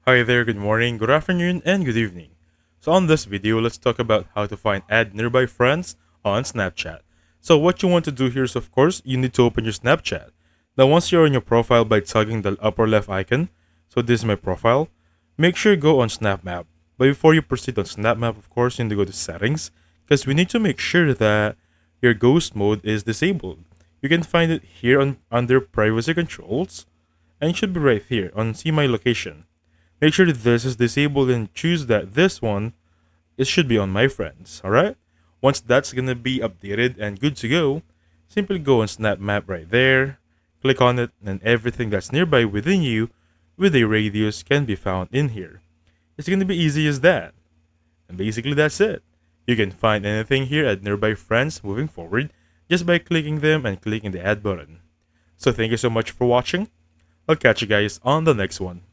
Hi there, good morning, good afternoon, and good evening. So on this video, let's talk about how to find add nearby friends on Snapchat. So what you want to do here is, of course, you need to open your Snapchat. Now once you're on your profile by tugging the upper left icon, so this is my profile, make sure you go on Snap Map. But before you proceed on Snap Map, of course, you need to go to settings, because we need to make sure that your ghost mode is disabled. You can find it here under privacy controls, and it should be right here on see my location. Make sure that this is disabled and choose that this one it should be on my friends. Alright? Once that's gonna be updated and good to go, simply go on Snap Map right there, click on it, and everything that's nearby within you with a radius can be found in here. It's gonna be easy as that. And basically that's it. You can find anything here at nearby friends moving forward just by clicking them and clicking the add button. So thank you so much for watching. I'll catch you guys on the next one.